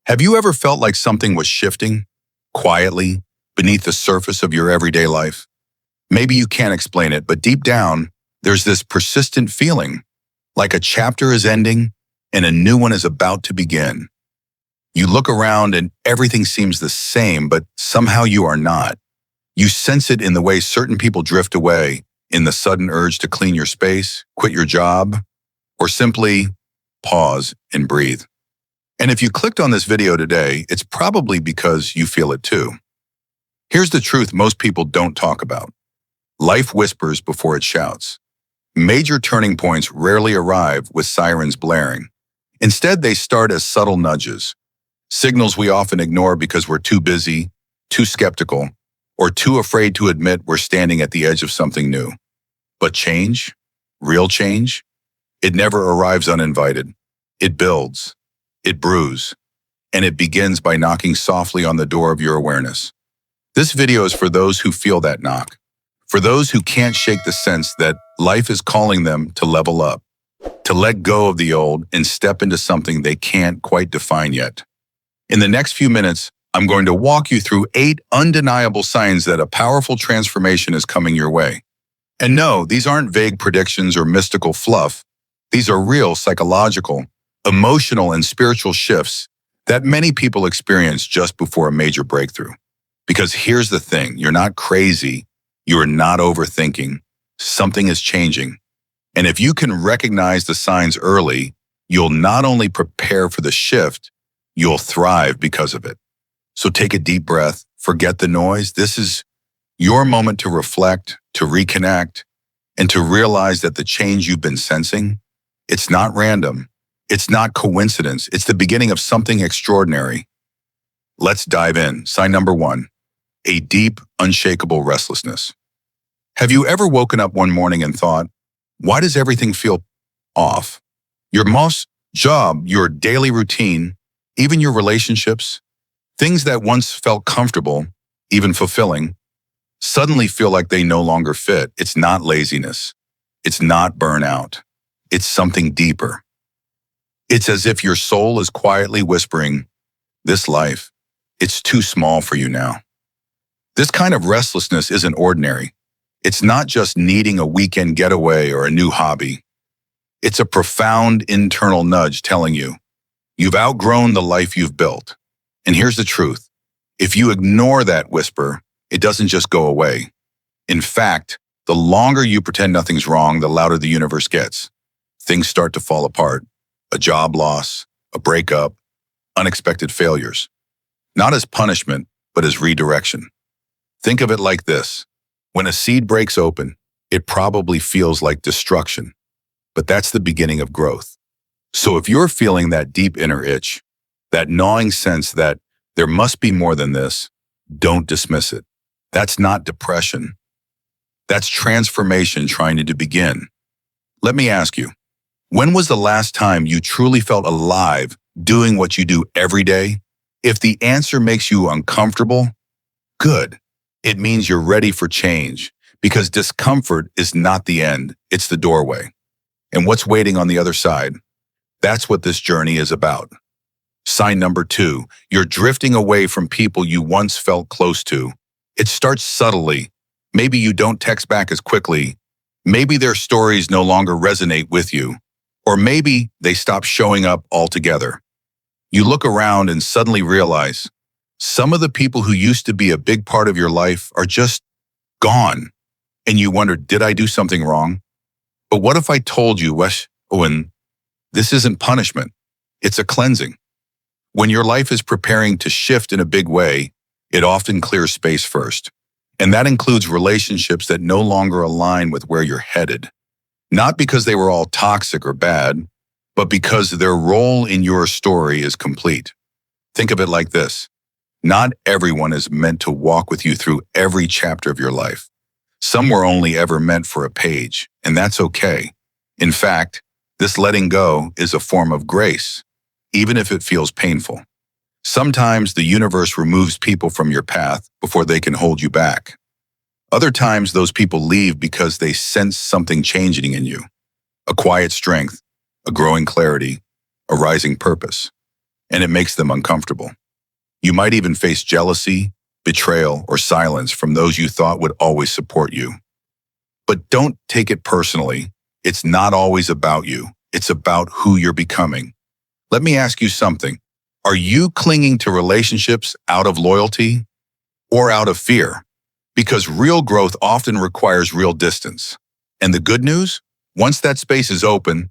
Have you ever felt like something was shifting, quietly, beneath the surface of your everyday life? Maybe you can't explain it, but deep down, there's this persistent feeling, like a chapter is ending and a new one is about to begin. You look around and everything seems the same, but somehow you are not. You sense it in the way certain people drift away, in the sudden urge to clean your space, quit your job, or simply pause and breathe. And if you clicked on this video today, it's probably because you feel it too. Here's the truth most people don't talk about. Life whispers before it shouts. Major turning points rarely arrive with sirens blaring. Instead, they start as subtle nudges, signals we often ignore because we're too busy, too skeptical, or too afraid to admit we're standing at the edge of something new. But change, real change, it never arrives uninvited. It builds, it brews, and it begins by knocking softly on the door of your awareness. This video is for those who feel that knock, for those who can't shake the sense that life is calling them to level up, to let go of the old and step into something they can't quite define yet. In the next few minutes, I'm going to walk you through 8 undeniable signs that a powerful transformation is coming your way. And no, these aren't vague predictions or mystical fluff. These are real psychological, emotional, and spiritual shifts that many people experience just before a major breakthrough. Because here's the thing, you're not crazy, you're not overthinking. Something is changing. And if you can recognize the signs early, you'll not only prepare for the shift, you'll thrive because of it. So take a deep breath, forget the noise. This is your moment to reflect, to reconnect, and to realize that the change you've been sensing, it's not random. It's not coincidence. It's the beginning of something extraordinary. Let's dive in. Sign number 1, a deep, unshakable restlessness. Have you ever woken up one morning and thought, why does everything feel off? Your job, your daily routine, even your relationships, things that once felt comfortable, even fulfilling, suddenly feel like they no longer fit. It's not laziness. It's not burnout. It's something deeper. It's as if your soul is quietly whispering, this life, it's too small for you now. This kind of restlessness isn't ordinary. It's not just needing a weekend getaway or a new hobby. It's a profound internal nudge telling you, you've outgrown the life you've built. And here's the truth. If you ignore that whisper, it doesn't just go away. In fact, the longer you pretend nothing's wrong, the louder the universe gets. Things start to fall apart. A job loss, a breakup, unexpected failures. Not as punishment, but as redirection. Think of it like this. When a seed breaks open, it probably feels like destruction. But that's the beginning of growth. So if you're feeling that deep inner itch, that gnawing sense that there must be more than this, don't dismiss it. That's not depression. That's transformation trying to begin. Let me ask you, when was the last time you truly felt alive doing what you do every day? If the answer makes you uncomfortable, good. It means you're ready for change, because discomfort is not the end, it's the doorway. And what's waiting on the other side? That's what this journey is about. Sign number 2, you're drifting away from people you once felt close to. It starts subtly. Maybe you don't text back as quickly. Maybe their stories no longer resonate with you. Or maybe they stop showing up altogether. You look around and suddenly realize some of the people who used to be a big part of your life are just gone. And you wonder, did I do something wrong? But what if I told you, Owen, this isn't punishment, it's a cleansing. When your life is preparing to shift in a big way, it often clears space first. And that includes relationships that no longer align with where you're headed. Not because they were all toxic or bad, but because their role in your story is complete. Think of it like this. Not everyone is meant to walk with you through every chapter of your life. Some were only ever meant for a page, and that's okay. In fact, this letting go is a form of grace, even if it feels painful. Sometimes the universe removes people from your path before they can hold you back. Other times, those people leave because they sense something changing in you. A quiet strength, a growing clarity, a rising purpose. and it makes them uncomfortable. You might even face jealousy, betrayal, or silence from those you thought would always support you. But don't take it personally. It's not always about you. It's about who you're becoming. Let me ask you something. Are you clinging to relationships out of loyalty or out of fear? Because real growth often requires real distance. And the good news? Once that space is open,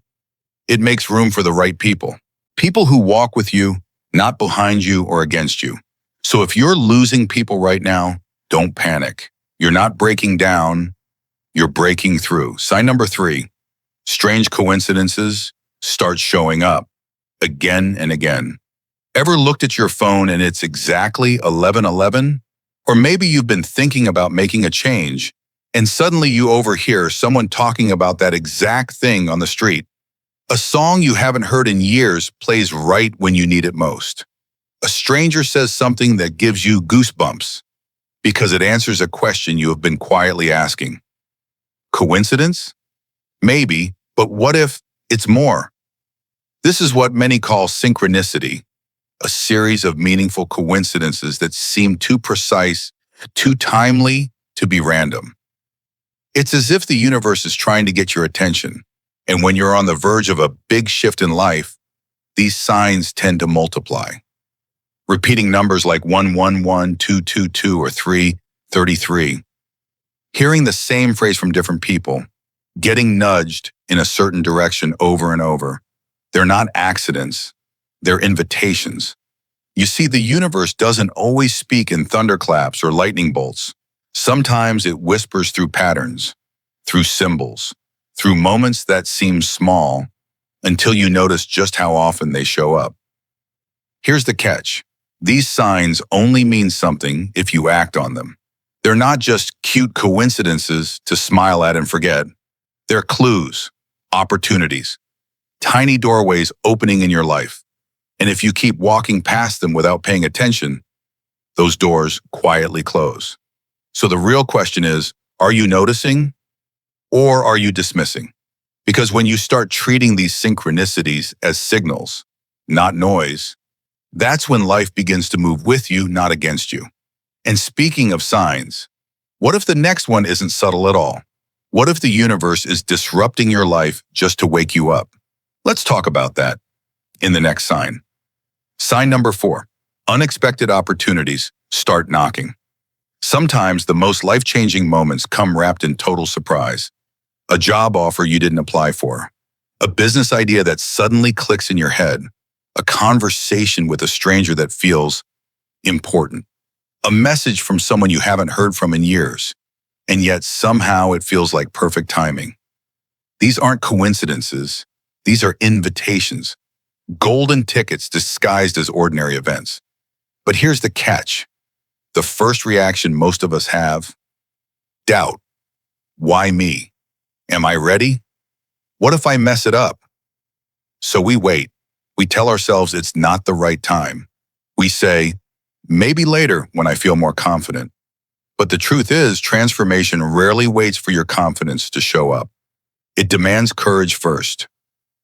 it makes room for the right people. People who walk with you, not behind you or against you. So if you're losing people right now, don't panic. You're not breaking down, you're breaking through. Sign number 3, strange coincidences start showing up again and again. Ever looked at your phone and it's exactly 11:11? Or maybe you've been thinking about making a change and suddenly you overhear someone talking about that exact thing on the street. A song you haven't heard in years plays right when you need it most. A stranger says something that gives you goosebumps because it answers a question you have been quietly asking. Coincidence? Maybe, but what if it's more? This is what many call synchronicity, a series of meaningful coincidences that seem too precise, too timely to be random. It's as if the universe is trying to get your attention, and when you're on the verge of a big shift in life, these signs tend to multiply. Repeating numbers like 111, 222, or 333. Hearing the same phrase from different people, getting nudged in a certain direction over and over. They're not accidents, they're invitations. You see, the universe doesn't always speak in thunderclaps or lightning bolts. Sometimes it whispers through patterns, through symbols, through moments that seem small until you notice just how often they show up. Here's the catch. These signs only mean something if you act on them. They're not just cute coincidences to smile at and forget. They're clues, opportunities, tiny doorways opening in your life. And if you keep walking past them without paying attention, those doors quietly close. So the real question is, are you noticing or are you dismissing? Because when you start treating these synchronicities as signals, not noise, that's when life begins to move with you, not against you. And speaking of signs, what if the next one isn't subtle at all? What if the universe is disrupting your life just to wake you up? Let's talk about that in the next sign. Sign number 4, unexpected opportunities start knocking. Sometimes the most life-changing moments come wrapped in total surprise. A job offer you didn't apply for, a business idea that suddenly clicks in your head, a conversation with a stranger that feels important, a message from someone you haven't heard from in years, and yet somehow it feels like perfect timing. These aren't coincidences, these are invitations, golden tickets disguised as ordinary events. But here's the catch. The first reaction most of us have: doubt. Why me? Am I ready? What if I mess it up? So we wait. We tell ourselves it's not the right time. We say, maybe later when I feel more confident. But the truth is, transformation rarely waits for your confidence to show up. It demands courage first.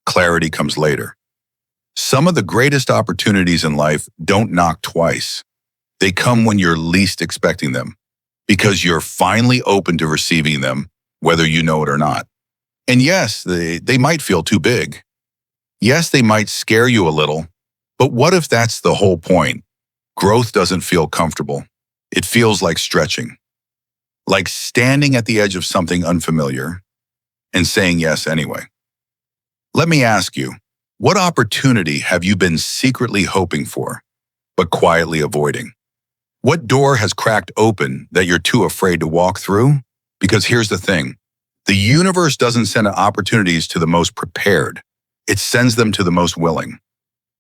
Clarity comes later. Some of the greatest opportunities in life don't knock twice. They come when you're least expecting them, because you're finally open to receiving them, whether you know it or not. And yes, they might feel too big. Yes, they might scare you a little, but what if that's the whole point? Growth doesn't feel comfortable. It feels like stretching, like standing at the edge of something unfamiliar and saying yes anyway. Let me ask you, what opportunity have you been secretly hoping for, but quietly avoiding? What door has cracked open that you're too afraid to walk through? Because here's the thing, the universe doesn't send opportunities to the most prepared. It sends them to the most willing.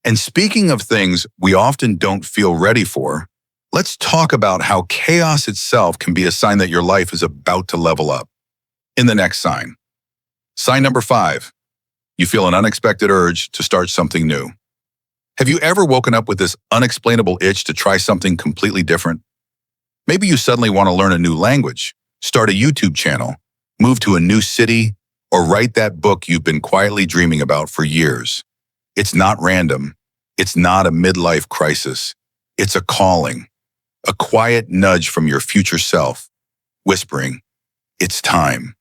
And speaking of things we often don't feel ready for, let's talk about how chaos itself can be a sign that your life is about to level up. In the next sign. Sign number 5. You feel an unexpected urge to start something new. Have you ever woken up with this unexplainable itch to try something completely different? Maybe you suddenly want to learn a new language, start a YouTube channel, move to a new city, or write that book you've been quietly dreaming about for years. It's not random. It's not a midlife crisis. It's a calling, a quiet nudge from your future self, whispering, it's time.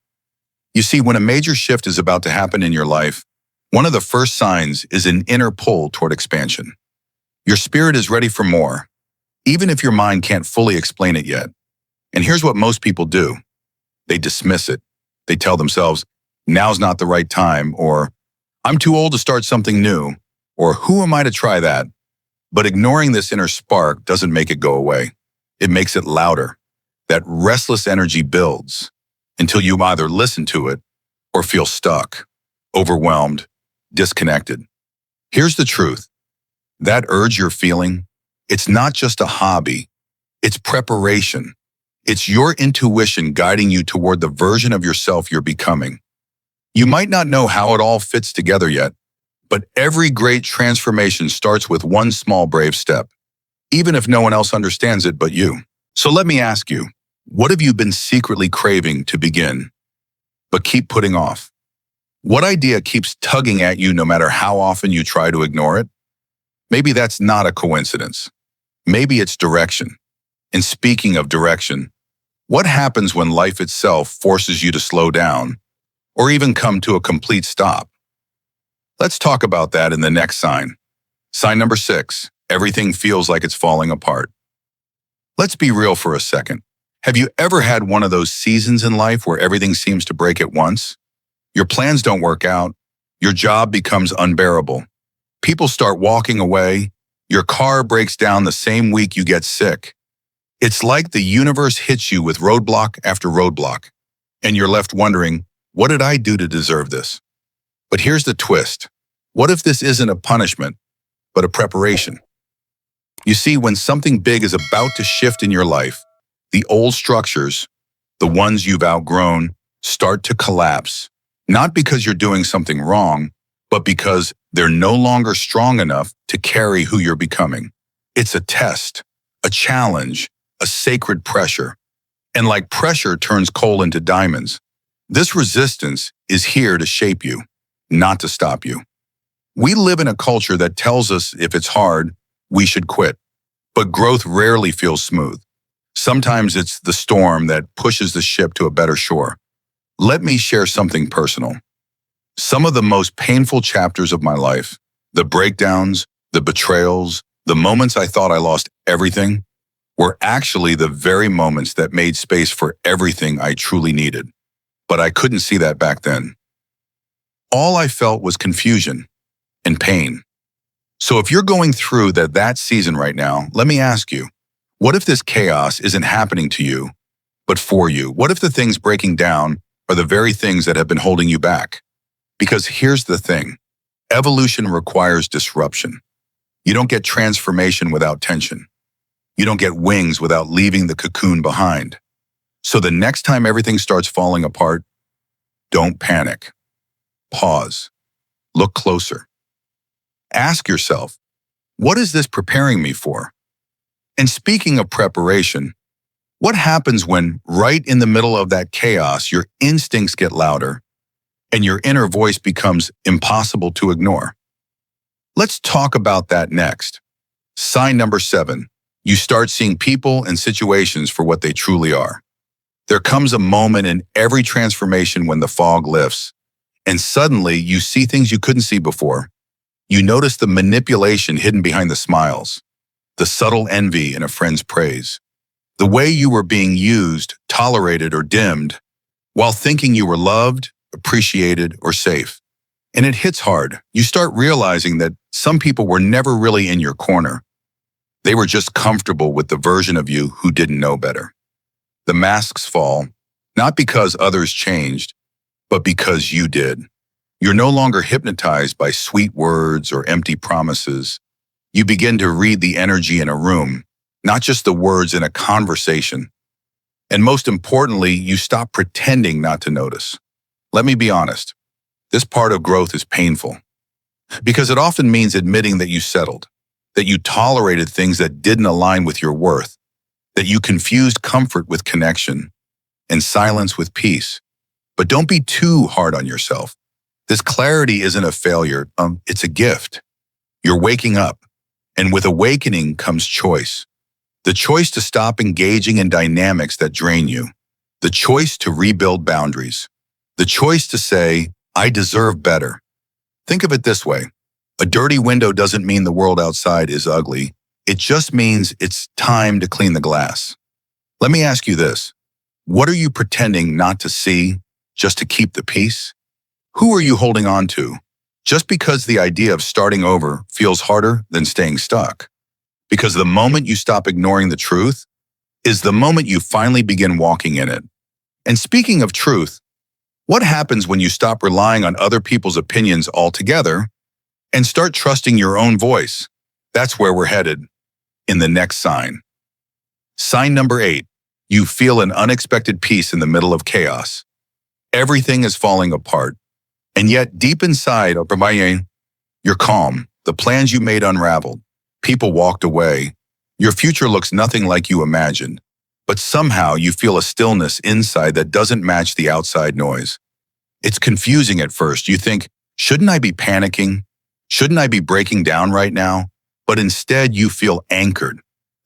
You see, when a major shift is about to happen in your life, one of the first signs is an inner pull toward expansion. Your spirit is ready for more, even if your mind can't fully explain it yet. And here's what most people do. They dismiss it. They tell themselves, now's not the right time, or I'm too old to start something new, or who am I to try that? But ignoring this inner spark doesn't make it go away. It makes it louder. That restless energy builds until you either listen to it or feel stuck, overwhelmed, disconnected. Here's the truth. That urge you're feeling, it's not just a hobby. It's preparation. It's your intuition guiding you toward the version of yourself you're becoming. You might not know how it all fits together yet, but every great transformation starts with one small brave step, even if no one else understands it but you. So let me ask you, what have you been secretly craving to begin, but keep putting off? What idea keeps tugging at you no matter how often you try to ignore it? Maybe that's not a coincidence. Maybe it's direction. And speaking of direction, what happens when life itself forces you to slow down or even come to a complete stop? Let's talk about that in the next sign. Sign number 6, everything feels like it's falling apart. Let's be real for a second. Have you ever had one of those seasons in life where everything seems to break at once? Your plans don't work out. Your job becomes unbearable. People start walking away. Your car breaks down the same week you get sick. It's like the universe hits you with roadblock after roadblock, and you're left wondering, what did I do to deserve this? But here's the twist. What if this isn't a punishment, but a preparation? You see, when something big is about to shift in your life, the old structures, the ones you've outgrown, start to collapse, not because you're doing something wrong, but because they're no longer strong enough to carry who you're becoming. It's a test, a challenge, a sacred pressure. And like pressure turns coal into diamonds, this resistance is here to shape you, not to stop you. We live in a culture that tells us if it's hard, we should quit. But growth rarely feels smooth. Sometimes it's the storm that pushes the ship to a better shore. Let me share something personal. Some of the most painful chapters of my life, the breakdowns, the betrayals, the moments I thought I lost everything, were actually the very moments that made space for everything I truly needed. But I couldn't see that back then. All I felt was confusion and pain. So if you're going through that season right now, let me ask you, what if this chaos isn't happening to you, but for you? What if the things breaking down are the very things that have been holding you back? Because here's the thing, evolution requires disruption. You don't get transformation without tension. You don't get wings without leaving the cocoon behind. So the next time everything starts falling apart, don't panic. Pause. Look closer. Ask yourself, what is this preparing me for? And speaking of preparation, what happens when right in the middle of that chaos, your instincts get louder and your inner voice becomes impossible to ignore? Let's talk about that next. Sign number 7, you start seeing people and situations for what they truly are. There comes a moment in every transformation when the fog lifts, and suddenly you see things you couldn't see before. You notice the manipulation hidden behind the smiles, the subtle envy in a friend's praise, the way you were being used, tolerated, or dimmed, while thinking you were loved, appreciated, or safe. And it hits hard. You start realizing that some people were never really in your corner. They were just comfortable with the version of you who didn't know better. The masks fall, not because others changed, but because you did. You're no longer hypnotized by sweet words or empty promises. You begin to read the energy in a room, not just the words in a conversation. And most importantly, you stop pretending not to notice. Let me be honest. This part of growth is painful because it often means admitting that you settled, that you tolerated things that didn't align with your worth, that you confused comfort with connection and silence with peace. But don't be too hard on yourself. This clarity isn't a failure, it's a gift. You're waking up, And with awakening comes choice. The choice to stop engaging in dynamics that drain you. The choice to rebuild boundaries. The choice to say, I deserve better. Think of it this way. A dirty window doesn't mean the world outside is ugly. It just means it's time to clean the glass. Let me ask you this. What are you pretending not to see just to keep the peace? Who are you holding on to just because the idea of starting over feels harder than staying stuck? Because the moment you stop ignoring the truth is the moment you finally begin walking in it. And speaking of truth, what happens when you stop relying on other people's opinions altogether and start trusting your own voice? That's where we're headed in the next sign. Sign number 8. You feel an unexpected peace in the middle of chaos. Everything is falling apart. And yet, deep inside, you're calm. The plans you made unraveled. People walked away. Your future looks nothing like you imagined. But somehow you feel a stillness inside that doesn't match the outside noise. It's confusing at first. You think, shouldn't I be panicking? Shouldn't I be breaking down right now? But instead you feel anchored.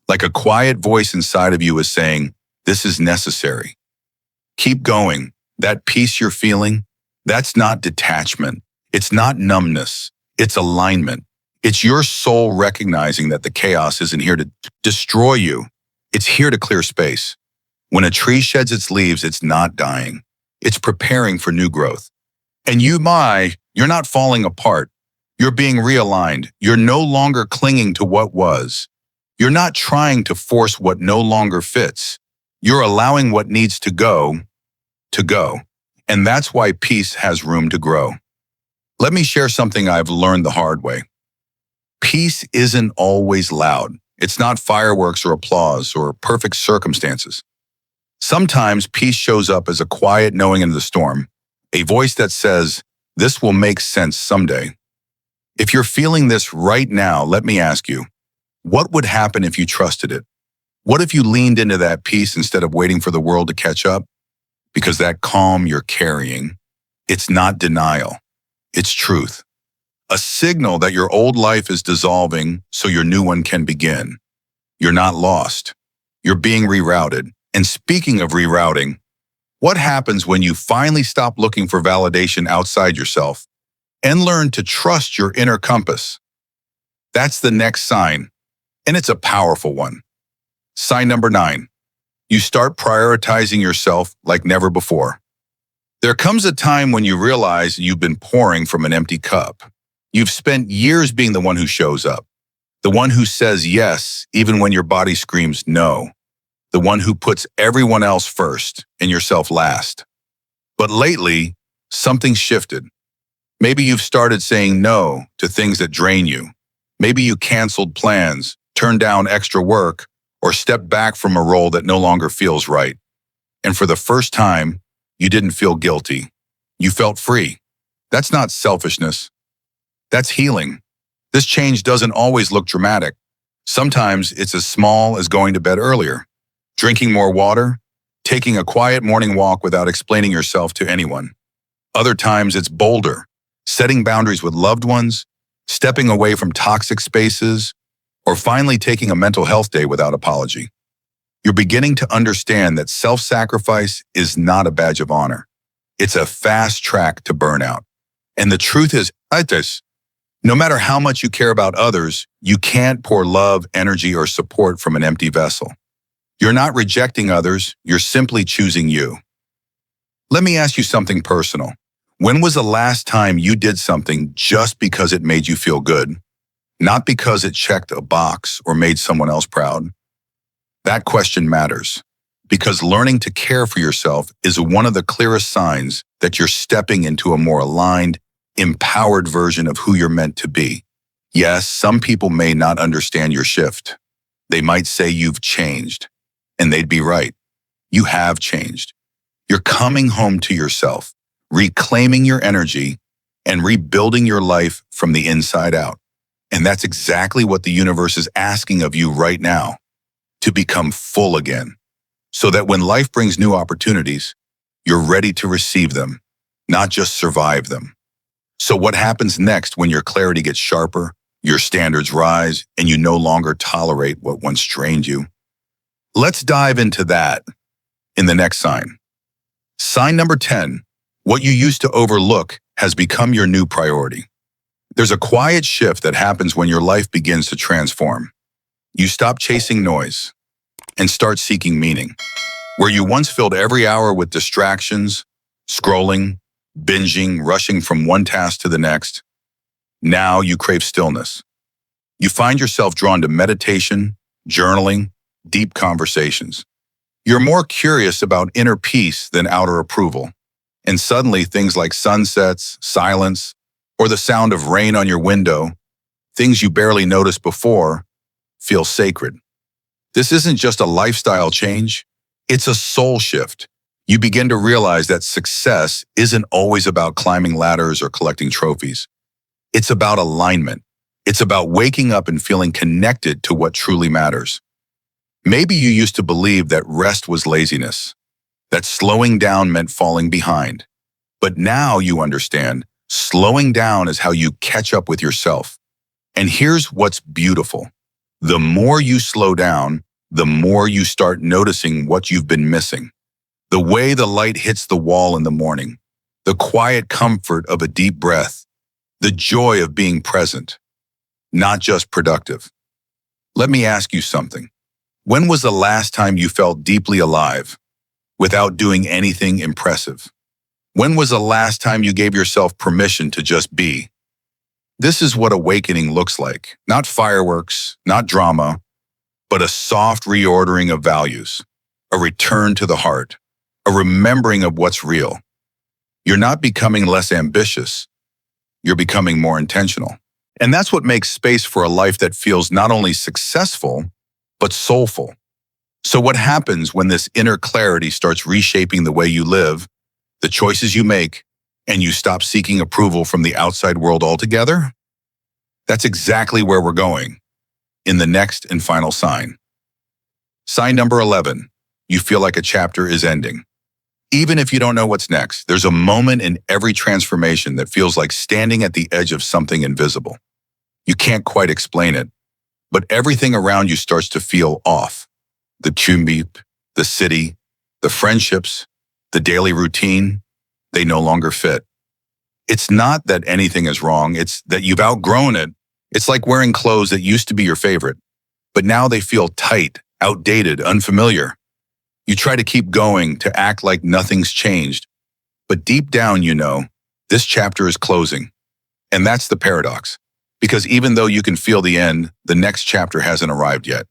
Like a quiet voice inside of you is saying, this is necessary. Keep going. That peace you're feeling, that's not detachment. It's not numbness. It's alignment. It's your soul recognizing that the chaos isn't here to destroy you. It's here to clear space. When a tree sheds its leaves, it's not dying. It's preparing for new growth. And you're not falling apart. You're being realigned. You're no longer clinging to what was. You're not trying to force what no longer fits. You're allowing what needs to go. And that's why peace has room to grow. Let me share something I've learned the hard way. Peace isn't always loud. It's not fireworks or applause or perfect circumstances. Sometimes peace shows up as a quiet knowing in the storm, a voice that says, this will make sense someday. If you're feeling this right now, let me ask you, what would happen if you trusted it? What if you leaned into that peace instead of waiting for the world to catch up? Because that calm you're carrying, it's not denial, it's truth. A signal that your old life is dissolving so your new one can begin. You're not lost. You're being rerouted. And speaking of rerouting, what happens when you finally stop looking for validation outside yourself and learn to trust your inner compass? That's the next sign, and it's a powerful one. Sign number 9. You start prioritizing yourself like never before. There comes a time when you realize you've been pouring from an empty cup. You've spent years being the one who shows up, the one who says yes even when your body screams no, the one who puts everyone else first and yourself last. But lately, something shifted. Maybe you've started saying no to things that drain you. Maybe you canceled plans, turned down extra work, or stepped back from a role that no longer feels right. And for the first time, you didn't feel guilty. You felt free. That's not selfishness. That's healing. This change doesn't always look dramatic. Sometimes it's as small as going to bed earlier, drinking more water, taking a quiet morning walk without explaining yourself to anyone. Other times it's bolder, setting boundaries with loved ones, stepping away from toxic spaces, or finally taking a mental health day without apology. You're beginning to understand that self-sacrifice is not a badge of honor. It's a fast track to burnout. And the truth is, no matter how much you care about others, you can't pour love, energy, or support from an empty vessel. You're not rejecting others, you're simply choosing you. Let me ask you something personal. When was the last time you did something just because it made you feel good? Not because it checked a box or made someone else proud? That question matters, because learning to care for yourself is one of the clearest signs that you're stepping into a more aligned, empowered version of who you're meant to be. Yes, some people may not understand your shift. They might say you've changed, and they'd be right. You have changed. You're coming home to yourself, reclaiming your energy, and rebuilding your life from the inside out. And that's exactly what the universe is asking of you right now, to become full again, so that when life brings new opportunities, you're ready to receive them, not just survive them. So what happens next when your clarity gets sharper, Your standards rise, and you no longer tolerate what once drained you. Let's dive into that in the next sign. Sign number 10. What you used to overlook has become your new priority. There's a quiet shift that happens when your life begins to transform. You stop chasing noise and start seeking meaning. Where you once filled every hour with distractions, scrolling, binging, rushing from one task to the next, now you crave stillness. You find yourself drawn to meditation, journaling, deep conversations. You're more curious about inner peace than outer approval. And suddenly things like sunsets, silence, or the sound of rain on your window, things you barely noticed before, feel sacred. This isn't just a lifestyle change, it's a soul shift. You begin to realize that success isn't always about climbing ladders or collecting trophies. It's about alignment. It's about waking up and feeling connected to what truly matters. Maybe you used to believe that rest was laziness, that slowing down meant falling behind. But now you understand, slowing down is how you catch up with yourself. And here's what's beautiful. The more you slow down, the more you start noticing what you've been missing. The way the light hits the wall in the morning, the quiet comfort of a deep breath, the joy of being present, not just productive. Let me ask you something. When was the last time you felt deeply alive without doing anything impressive? When was the last time you gave yourself permission to just be? This is what awakening looks like. Not fireworks, not drama, but a soft reordering of values, a return to the heart, a remembering of what's real. You're not becoming less ambitious, you're becoming more intentional. And that's what makes space for a life that feels not only successful, but soulful. So what happens when this inner clarity starts reshaping the way you live, the choices you make, and you stop seeking approval from the outside world altogether? That's exactly where we're going in the next and final sign. Sign number 11. You feel like a chapter is ending. Even if you don't know what's next, there's a moment in every transformation that feels like standing at the edge of something invisible. You can't quite explain it, but everything around you starts to feel off. The commute, the city, the friendships, the daily routine, they no longer fit. It's not that anything is wrong, it's that you've outgrown it. It's like wearing clothes that used to be your favorite, but now they feel tight, outdated, unfamiliar. You try to keep going, to act like nothing's changed, but deep down you know, this chapter is closing. And that's the paradox. Because even though you can feel the end, the next chapter hasn't arrived yet.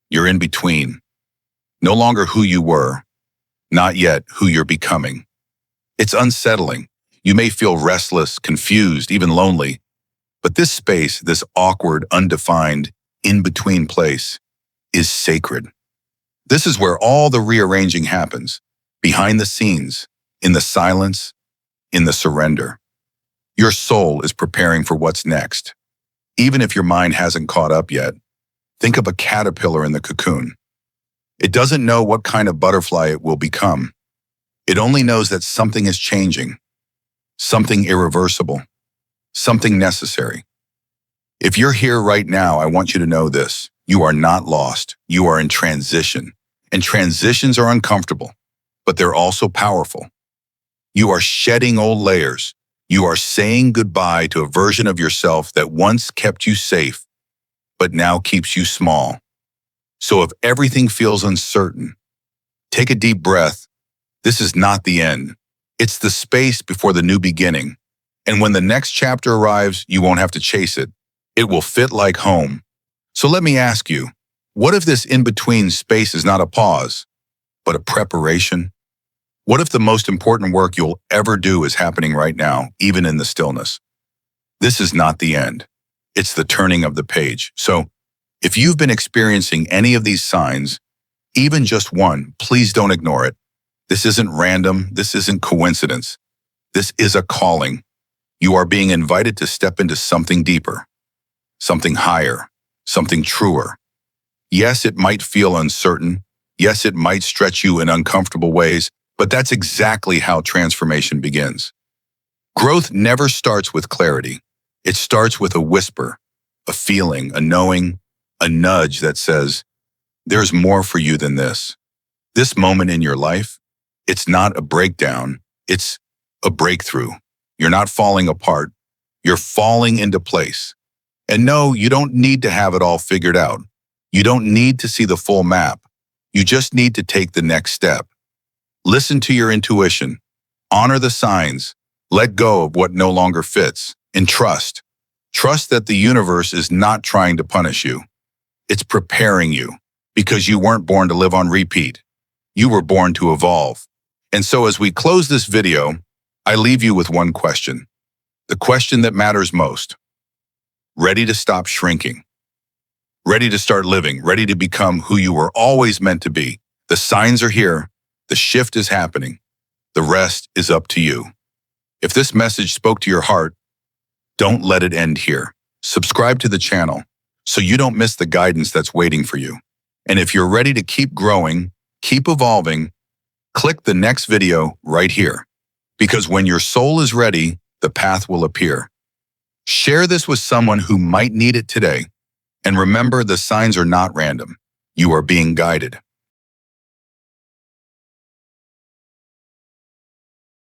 You're in between. No longer who you were, not yet who you're becoming. It's unsettling. You may feel restless, confused, even lonely. But this space, this awkward, undefined, in-between place, is sacred. This is where all the rearranging happens, behind the scenes, in the silence, in the surrender. Your soul is preparing for what's next. Even if your mind hasn't caught up yet, think of a caterpillar in the cocoon. It doesn't know what kind of butterfly it will become. It only knows that something is changing, something irreversible, something necessary. If you're here right now, I want you to know this. You are not lost. You are in transition. And transitions are uncomfortable, but they're also powerful. You are shedding old layers. You are saying goodbye to a version of yourself that once kept you safe, but now keeps you small. So if everything feels uncertain, take a deep breath. This is not the end. It's the space before the new beginning. And when the next chapter arrives, you won't have to chase it. It will fit like home. So let me ask you, what if this in-between space is not a pause, but a preparation? What if the most important work you'll ever do is happening right now, even in the stillness? This is not the end. It's the turning of the page. So, if you've been experiencing any of these signs, even just one, please don't ignore it. This isn't random. This isn't coincidence. This is a calling. You are being invited to step into something deeper, something higher, something truer. Yes, it might feel uncertain. Yes, it might stretch you in uncomfortable ways, but that's exactly how transformation begins. Growth never starts with clarity. It starts with a whisper, a feeling, a knowing, a nudge that says, there's more for you than this. This moment in your life, it's not a breakdown, it's a breakthrough. You're not falling apart, you're falling into place. And no, you don't need to have it all figured out. You don't need to see the full map. You just need to take the next step. Listen to your intuition. Honor the signs. Let go of what no longer fits. And trust. Trust that the universe is not trying to punish you. It's preparing you, because you weren't born to live on repeat. You were born to evolve. And so as we close this video, I leave you with one question. The question that matters most. Ready to stop shrinking? Ready to start living? Ready to become who you were always meant to be? The signs are here. The shift is happening. The rest is up to you. If this message spoke to your heart, don't let it end here. Subscribe to the channel so you don't miss the guidance that's waiting for you. And if you're ready to keep growing, keep evolving, click the next video right here. Because when your soul is ready, the path will appear. Share this with someone who might need it today. And remember, the signs are not random. You are being guided.